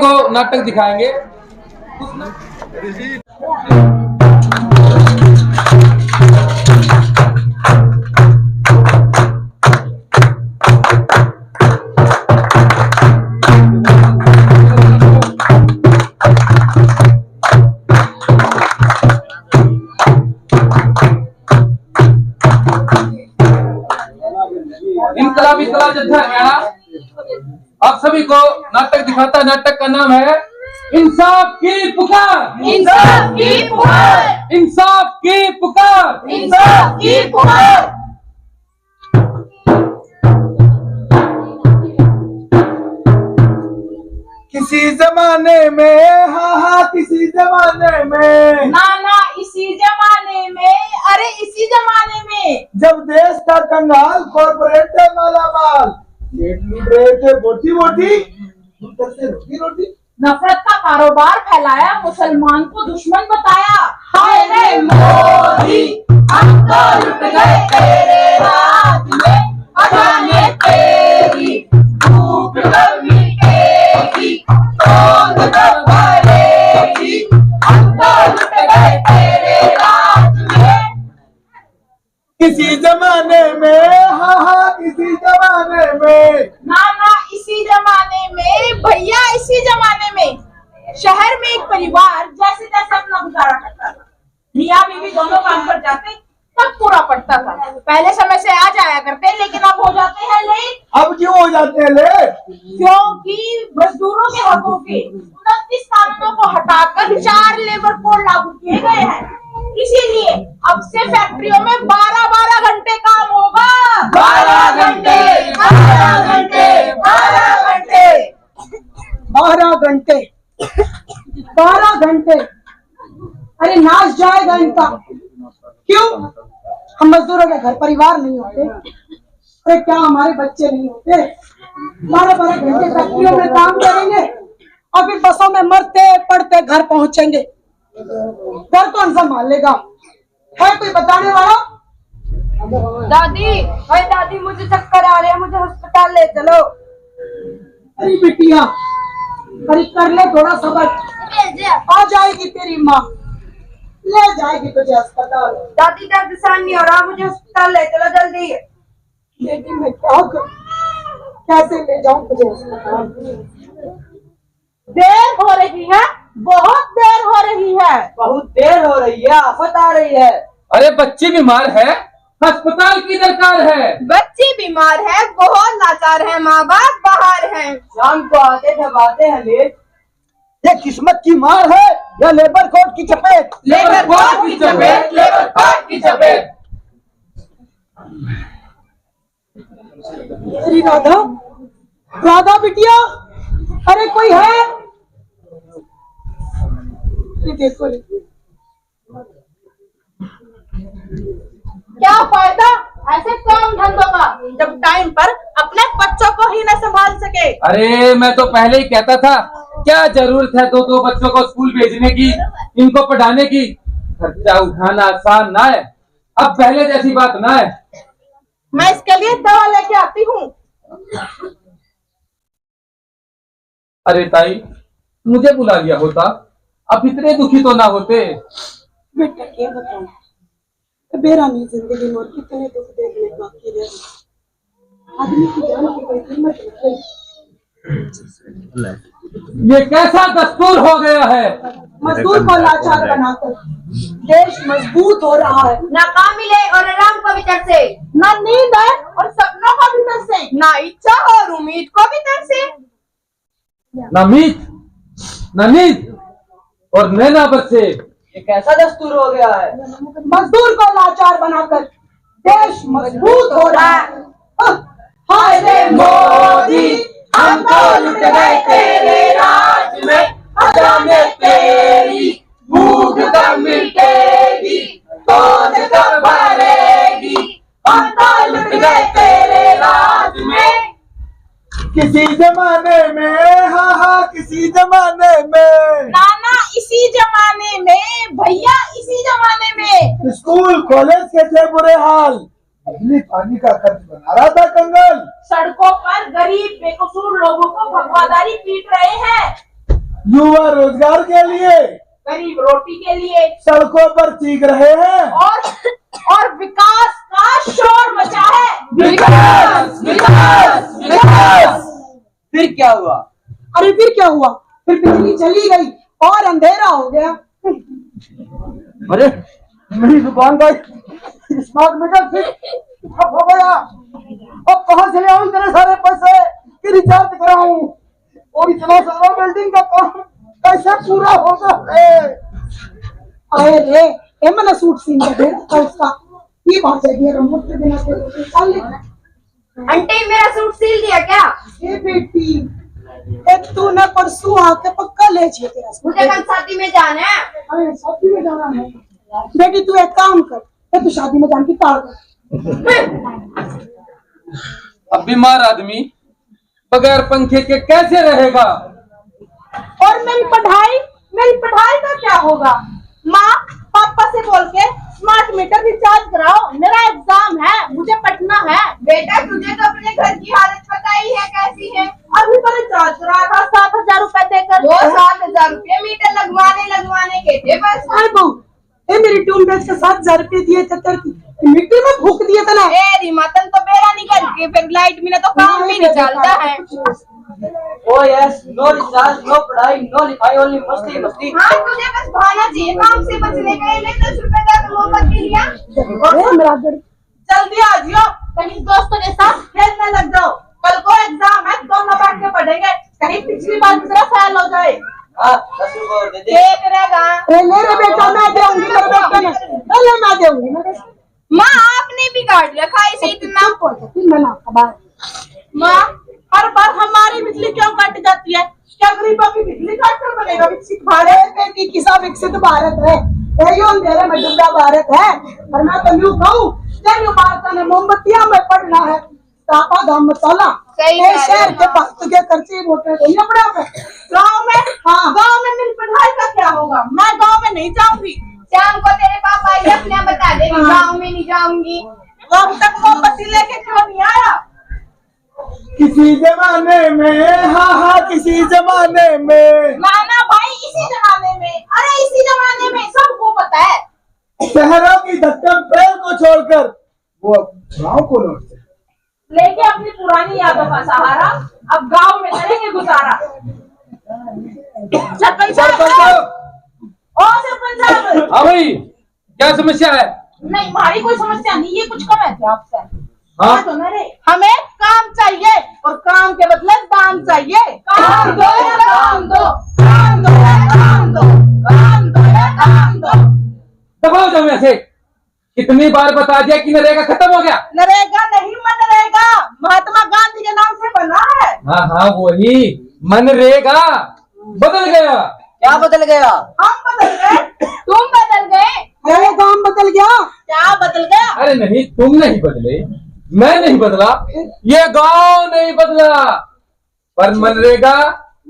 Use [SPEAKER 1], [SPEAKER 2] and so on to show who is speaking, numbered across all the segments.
[SPEAKER 1] को नाटक दिखाएंगे। इनकलाबी कला जत्था हरियाणा आप सभी को नाटक दिखाता है। नाटक का नाम है इंसाफ की पुकार।
[SPEAKER 2] इंसाफ की पुकार।
[SPEAKER 1] इंसाफ की पुकार।
[SPEAKER 2] इंसाफ की पुकार।
[SPEAKER 3] किसी जमाने में, हाँ किसी जमाने में,
[SPEAKER 2] नाना इसी जमाने में, अरे इसी जमाने में,
[SPEAKER 3] जब देश था कंगाल, कॉर्पोरेट थे मालामाल, पेट लूट रहे थे बोटी बोटी, करते रोटी रोटी,
[SPEAKER 2] नफरत का कारोबार फैलाया, मुसलमान को दुश्मन बताया। हाय रे मोदी, हम तो लुट गए तेरे राज में, अजाने तेरी भूख कब मिटेगी, कौन कब भरेगी, हम तो लुट गए तेरे राज में।
[SPEAKER 3] किसी जमाने में, हाँ किसी जमाने में,
[SPEAKER 2] नाना इसी जमाने में, भैया इसी जमाने में, शहर में एक परिवार जैसे तैसे अपना गुजारा करता था। मियाँ बीवी दोनों काम पर जाते तब पूरा पड़ता था। पहले समय से आ जाया करते, लेकिन अब हो जाते हैं लेट।
[SPEAKER 3] अब क्यों हो जाते हैं लेट?
[SPEAKER 2] क्योंकि मजदूरों के हकों के 29 कानूनों को हटाकर 4 लेबर कोड लागू किए गए हैं। इसीलिए अब से फैक्ट्रियों में 12-12 घंटे काम होगा। 12 घंटे, 12 घंटे, 12 घंटे,
[SPEAKER 4] 12 घंटे, 12 घंटे। अरे नाश जाएगा इनका। क्यों? हम मजदूरों के घर परिवार नहीं होते? अरे क्या हमारे बच्चे नहीं होते? 12-12 घंटे फैक्ट्रियों में काम करेंगे और फिर बसों में मरते पड़ते घर पहुंचेंगे। घर कौन संभाल लेगा? है कोई बताने वाला?
[SPEAKER 2] दादी, अरे दादी मुझे चक्कर आ रहे हैं, मुझे अस्पताल ले चलो।
[SPEAKER 4] अरे बिटिया, अरे कर ले थोड़ा सब्र, आ जाएगी तेरी माँ, ले जाएगी तुझे अस्पताल।
[SPEAKER 2] दादी दर्द सहन नहीं हो रहा, मुझे अस्पताल ले चलो जल्दी।
[SPEAKER 4] लेकिन मैं क्या करूं? कैसे ले जाऊं तुझे अस्पताल?
[SPEAKER 2] देर हो रही है, बहुत देर हो रही है,
[SPEAKER 4] बहुत देर हो रही है, आफत आ रही है।
[SPEAKER 1] अरे बच्ची बीमार है, अस्पताल की दरकार है।
[SPEAKER 2] बच्ची बीमार है, बहुत लाचार है, माँ बाप बाहर हैं।
[SPEAKER 4] शाम को आते दबाते हैं लेट। ये किस्मत की मार है या लेबर कोड की चपेट?
[SPEAKER 2] लेबर कोड की चपेट, लेबर कोड की चपेट।
[SPEAKER 4] अरे राधा, राधा बिटिया, अरे कोई है? देखो
[SPEAKER 2] क्या फायदा ऐसे काम धंधों का जब टाइम पर अपने बच्चों को ही न संभाल सके।
[SPEAKER 1] अरे मैं तो पहले ही कहता था, क्या जरूरत है दो बच्चों को स्कूल भेजने की, इनको पढ़ाने की। खर्चा उठाना आसान ना है, अब पहले जैसी बात ना है।
[SPEAKER 2] मैं इसके लिए दवा लेके आती हूँ।
[SPEAKER 1] अरे ताई, मुझे बुला लिया होता, अब इतने दुखी तो ना होते।
[SPEAKER 4] बेटा क्या बताऊं, बेरानी जिंदगी में कितने दुख देखने बाकी रहे। आदमी की जान की कोई कीमत नहीं।
[SPEAKER 1] ये कैसा दस्तूर हो गया है?
[SPEAKER 4] मजदूर को लाचार बनाकर देश मजबूत हो रहा है।
[SPEAKER 2] ना काम मिले और आराम को भी तरसे, ना नींद है और सपनों को भी तरसे, ना इच्छा और उम्मीद को भी तरसे,
[SPEAKER 1] ना मीत, ना नींद और नैना बरसे।
[SPEAKER 4] ये कैसा दस्तूर हो गया है? मजदूर को लाचार बनाकर देश मजबूत हो रहा है। हाय रे मोदी,
[SPEAKER 2] हम तो लुट गए तेरे राज में, अजाने तेरी भूख कब मिटेगी, कौन कब भरेगी, हम तो लुट गए तेरे राज में।
[SPEAKER 3] किसी जमाने में, हाँ किसी जमाने में,
[SPEAKER 2] नाना इसी जमाने में, भैया इसी जमाने में,
[SPEAKER 3] स्कूल कॉलेज के थे बुरे हाल, बिजली पानी का खर्च बना रहा था कंगाल।
[SPEAKER 2] सड़कों पर गरीब बेकसूर लोगों को भगवादारी पीट रहे हैं।
[SPEAKER 3] युवा रोजगार के लिए,
[SPEAKER 2] गरीब रोटी के लिए
[SPEAKER 3] सड़कों पर चीख रहे हैं।
[SPEAKER 2] और विकास का शोर मचा है।
[SPEAKER 1] विकास विकास विकास।
[SPEAKER 5] फिर क्या हुआ?
[SPEAKER 4] अरे फिर क्या हुआ? फिर बिजली चली गई और अंधेरा हो गया।
[SPEAKER 3] अरे मेरी दुकान का स्मार्ट मीटर फिर ठप हो गया। अब कहाँ से ले आऊं इतने सारे पैसे कि रिचार्ज कराऊं? और इतना सारा बिल्डिंग का काम कैसे पूरा होगा?
[SPEAKER 4] अरे रे ए मैंने सूट सीन के दे रखा उसका, ये बात है कि रिमोट के बिना तो चल नहीं।
[SPEAKER 2] आंटी मेरा सूट सिल दिया क्या?
[SPEAKER 4] ए बेटी एक तूने परसों आके पक्का ले चाहिए तेरा सूट।
[SPEAKER 2] मुझे कल शादी में जाना है।
[SPEAKER 4] अरे शादी में जाना है बेटी, तू एक काम कर, तू शादी में जाने की टाल कर।
[SPEAKER 1] अब बीमार आदमी बगैर पंखे के कैसे रहेगा?
[SPEAKER 2] और मेरी पढ़ाई का क्या होगा? माँ पापा से बोल के स्मार्ट मीटर रिचार्ज कराओ, मेरा एग्जाम है, मुझे पढ़ना है। बेटा तुझे तो अपने घर की हालत पता ही है कैसी है। अभी तो रिचार्ज करा था 7,000 रुपए देकर। वो 7,000 रुपए मीटर लगवाने के थे बस।
[SPEAKER 4] अरे बहू ए मेरी ट्यून बेच के 7,000 रुपए दिए थे, तेरे मिट्टी में फूक दिए थे ना।
[SPEAKER 2] तेरी मतन तो बेड़ा निकल के फिर लाइट में तो काम भी नहीं चलता है।
[SPEAKER 5] Oh yes, no recharge, no पढ़ाई, नो लिखाई, ओनली मस्ती मस्ती।
[SPEAKER 2] हाँ तुझे बस भाना चाहिए काम से बचने के लिए। 10 रुपए का तो मोहब्बत के लिया।
[SPEAKER 4] अरे मेरा गड़
[SPEAKER 2] जल्दी आ जाओ, कहीं दोस्तों के साथ खेलने लग जाओ। कल को एग्जाम है, दोनों बैठ के पढ़ेंगे, कहीं पिछली बार की तरह फेल हो जाए।
[SPEAKER 5] हाँ 10 रुपए दे दे।
[SPEAKER 2] देख रहेगा।
[SPEAKER 4] ए मेरे बेटा मैं दूंगी, मेरे बेटे ने पहले मैं दूंगी।
[SPEAKER 2] माँ आपने भी काट रखा इसे इतना।
[SPEAKER 4] फिर मैं ना खबर
[SPEAKER 2] माँ हर बार हमारी बिजली क्यों कट जाती है? क्या गरीबों की बिजली काट कर बनेगा विकसित भारत?
[SPEAKER 4] बेटी किसा विकसित भारत है, यही अंधेरे में डूबा भारत है। और मैं तो यूं कहूँ तेरी भारत ने मोमबत्तियां में पढ़ना है, तापा दाम मसाला।
[SPEAKER 2] सही कह रहे हो।
[SPEAKER 4] शहर के भक्त के खर्चे वोटे को अपने आप
[SPEAKER 2] गाँव में,
[SPEAKER 4] हाँ।
[SPEAKER 2] गाँव में मेरी पढ़ाई का क्या होगा? मैं गाँव में नहीं जाऊंगी। शाम को तेरे पापा ये अपने आप बता देंगे गाँव में नहीं जाऊंगी। अब तक मोमबत्ती लेके क्यों नहीं आया?
[SPEAKER 3] किसी जमाने में, हाँ हाँ किसी जमाने में,
[SPEAKER 2] नाना भाई इसी जमाने में, अरे इसी जमाने में सबको पता है।
[SPEAKER 3] शहरों की धक्कम पैर को छोड़कर वो गाँव को लौटते।
[SPEAKER 2] लेके अपनी पुरानी यादों का सहारा अब गांव में करेंगे गुजारा। सरपंच साहब, ओ सरपंच साहब।
[SPEAKER 1] हाँ भाई क्या समस्या है?
[SPEAKER 2] नहीं हमारी कोई समस्या नहीं, ये कुछ कम है क्या आपसे?
[SPEAKER 1] हाँ?
[SPEAKER 2] तो मेरे हमें काम चाहिए और काम के बदले दाम चाहिए। काम दो या दाम दो, काम दो या दाम दो, काम दो या दाम दो।
[SPEAKER 1] दबाओ जाओ ऐसे। कितनी बार बता दिया कि नरेगा खत्म हो गया।
[SPEAKER 2] नरेगा नहीं मनरेगा, महात्मा गांधी के नाम से बना है।
[SPEAKER 1] हाँ हाँ वही मनरेगा बदल गया।
[SPEAKER 5] क्या बदल गया?
[SPEAKER 2] हम बदल गए, तुम बदल गए।
[SPEAKER 4] अरे काम बदल गया।
[SPEAKER 2] क्या बदल गया?
[SPEAKER 1] अरे नहीं तुम नहीं बदले, मैं नहीं बदला, ये गांव नहीं बदला, पर मनरेगा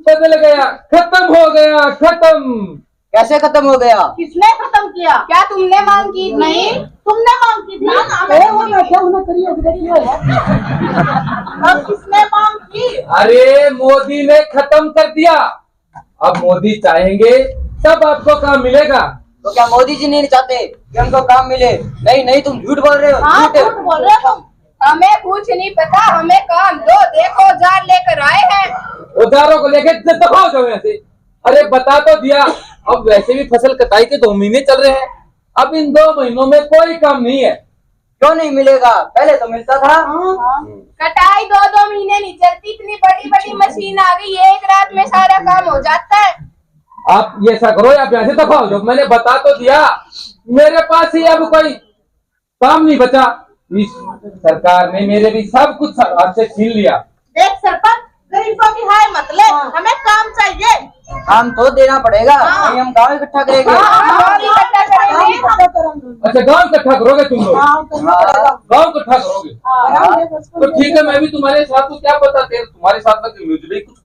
[SPEAKER 1] बदल गया, खत्म हो गया, खत्म।
[SPEAKER 5] कैसे खत्म हो गया?
[SPEAKER 2] किसने खत्म किया? क्या तुमने मांग की थी? नहीं तुमने मांग की थी ना।
[SPEAKER 4] अरे वो बैठे उन्हें करी होगी देखी हो।
[SPEAKER 2] अब किसने मांग की?
[SPEAKER 1] अरे मोदी ने खत्म कर दिया। अब मोदी चाहेंगे तब आपको काम मिलेगा।
[SPEAKER 5] तो क्या मोदी जी नहीं चाहते कि हमको काम मिले? नहीं नहीं तुम झूठ बोल रहे हो।
[SPEAKER 2] हाँ
[SPEAKER 5] झूठ है।
[SPEAKER 2] झूठ बोल रहे हो तुम। हमें कुछ नहीं पता, हमें काम दो। देखो जार लेकर आए हैं।
[SPEAKER 1] औजारों को लेके दबाओ जाओ ऐसे। अरे बता तो दिया, अब वैसे भी फसल कटाई के 2 महीने चल रहे हैं, अब इन 2 महीनों में कोई काम नहीं है।
[SPEAKER 5] क्यों नहीं मिलेगा? पहले तो मिलता था।
[SPEAKER 2] कटाई 2 महीने नहीं चलती, इतनी बड़ी बड़ी मशीन आ गई, एक रात में सारा काम हो जाता है।
[SPEAKER 1] आप ये ऐसा करो या ऐसे दबाओ जाओ। मैंने बता तो दिया, मेरे पास ही अब कोई काम नहीं बचा। इस सरकार ने मेरे भी सब कुछ आपसे छीन लिया।
[SPEAKER 2] देख सरपंच, गरीबों की हाय मत ले, हमें काम चाहिए।
[SPEAKER 5] काम तो देना पड़ेगा, नहीं हम गाँव इकट्ठा करेंगे।
[SPEAKER 2] हम इकट्ठा करेंगे।
[SPEAKER 1] अच्छा गांव इकट्ठा करोगे तुम लोग? गांव इकट्ठा करोगे
[SPEAKER 4] हाँ।
[SPEAKER 1] तो ठीक है, मैं भी तुम्हारे साथ। तो क्या पता तुम्हारे साथ में मुझे भी कुछ